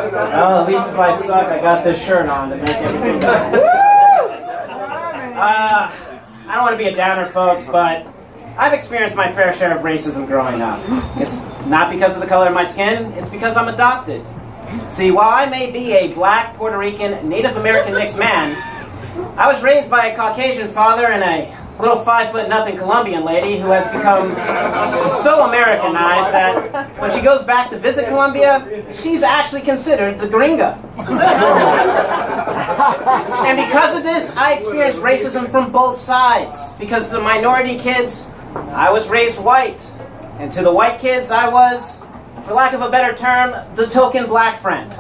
Well, at least if I suck, I got this shirt on to make everything better. I don't want to be a downer, folks, but I've experienced my fair share of racism growing up. It's not because of the color of my skin, it's because I'm adopted. See, while I may be a black, Puerto Rican, Native American mixed man, I was raised by a Caucasian father and a little 5'0" Colombian lady who has become so Americanized that when she goes back to visit Colombia, she's actually considered the gringa. And because of this, I experienced racism from both sides. Because to the minority kids, I was raised white. And to the white kids, I was, for lack of a better term, the token black friend.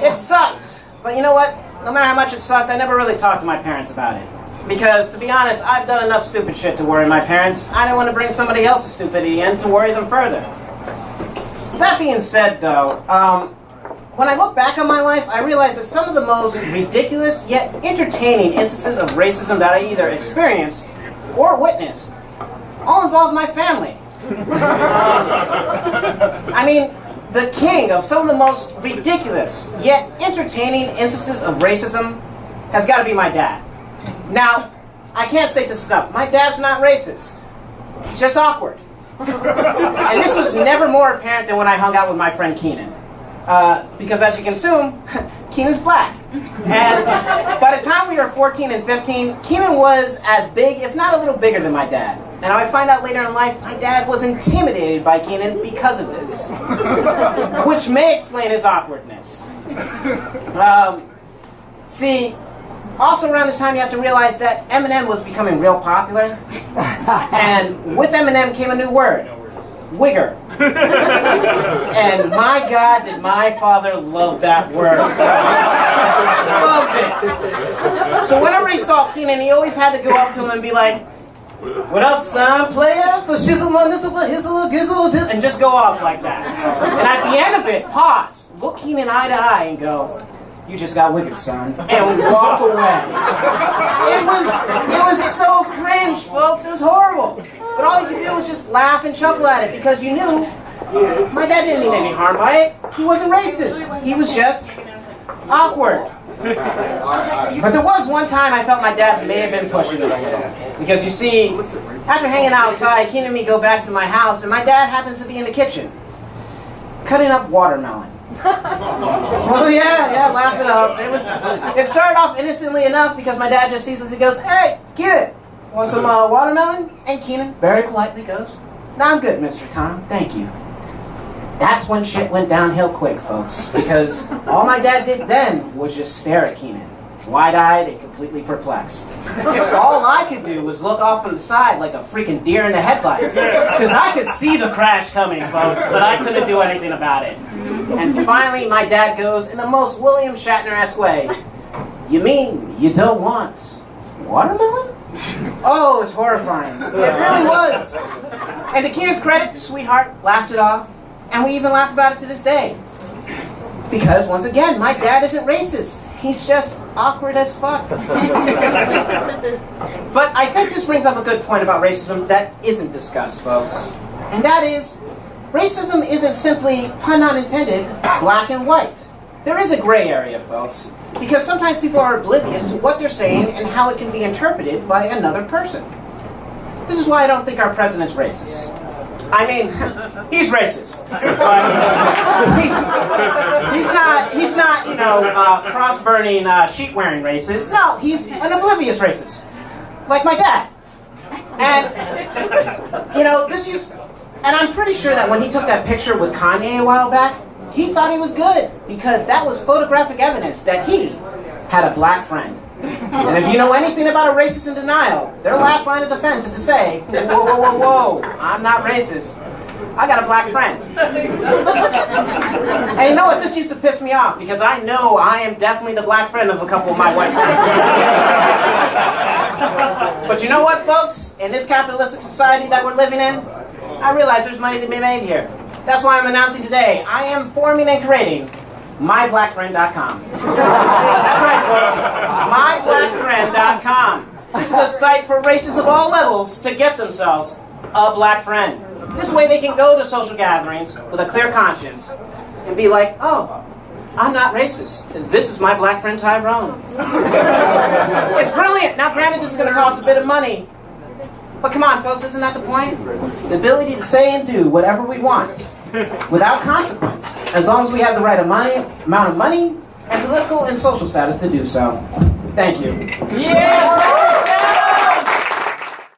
It sucked. But you know what? No matter how much it sucked, I never really talked to my parents about it. Because, to be honest, I've done enough stupid shit to worry my parents. I don't want to bring somebody else's stupidity in to worry them further. That being said, though, when I look back on my life, I realize that some of the most ridiculous yet entertaining instances of racism that I either experienced or witnessed all involved my family. I mean, the king of some of the most ridiculous yet entertaining instances of racism has got to be my dad. Now, I can't say this enough. My dad's not racist. He's just awkward. And this was never more apparent than when I hung out with my friend Keenan. Because as you can assume, Keenan's black. And by the time we were 14 and 15, Keenan was as big, if not a little bigger than my dad. And I find out later in life, my dad was intimidated by Keenan because of this. Which may explain his awkwardness. See, also around this time you have to realize that Eminem was becoming real popular. And with Eminem came a new word. Wigger. And my God, did my father love that word. He loved it. So whenever he saw Keenan, he always had to go up to him and be like, "What up, son, player? For shizzle, hizzle, gizzle," and just go off like that. And at the end of it, pause, look Keenan eye to eye and go, "You just got wiggered, son," and walk away. It was so cringe, folks. It was horrible. But all you could do was just laugh and chuckle at it because you knew my dad didn't mean any harm by it. He wasn't racist. He was just awkward. But there was one time I felt my dad may have been pushing it a little. Because you see, after hanging outside, Keenan and me go back to my house, and my dad happens to be in the kitchen, cutting up watermelon. Oh yeah, laugh it up. It started off innocently enough because my dad just sees us and goes, "Hey, kid, want some watermelon?" And Keenan very politely goes, "No, I'm good, Mr. Tom, thank you." That's when shit went downhill quick, folks, because all my dad did then was just stare at Keenan, wide-eyed and completely perplexed. All I could do was look off from the side like a freaking deer in the headlights, because I could see the crash coming, folks, but I couldn't do anything about it. And finally, my dad goes in the most William Shatner-esque way, "You mean you don't want watermelon?" Oh, it's horrifying. It really was. And to Keenan's credit, sweetheart laughed it off, and we even laugh about it to this day. Because, once again, my dad isn't racist. He's just awkward as fuck. But I think this brings up a good point about racism that isn't discussed, folks. And that is, racism isn't simply, pun not intended, black and white. There is a gray area, folks. Because sometimes people are oblivious to what they're saying and how it can be interpreted by another person. This is why I don't think our president's racist. I mean, he's racist. But he's not, cross-burning, sheet-wearing racist. No, he's an oblivious racist. Like my dad. And, and I'm pretty sure that when he took that picture with Kanye a while back, he thought he was good because that was photographic evidence that he had a black friend. And if you know anything about a racist in denial, their last line of defense is to say, whoa, I'm not racist. I got a black friend. And you know what? This used to piss me off because I know I am definitely the black friend of a couple of my white friends. But you know what, folks? In this capitalistic society that we're living in, I realize there's money to be made here. That's why I'm announcing today, I am forming and creating MyBlackFriend.com. That's right, folks. MyBlackFriend.com. This is a site for racists of all levels to get themselves a black friend. This way they can go to social gatherings with a clear conscience and be like, oh, I'm not racist. This is my black friend Tyrone. It's brilliant. Now, granted, this is going to cost a bit of money. But come on, folks, isn't that the point? The ability to say and do whatever we want without consequence, as long as we have the right amount of money and political and social status to do so. Thank you. Yes!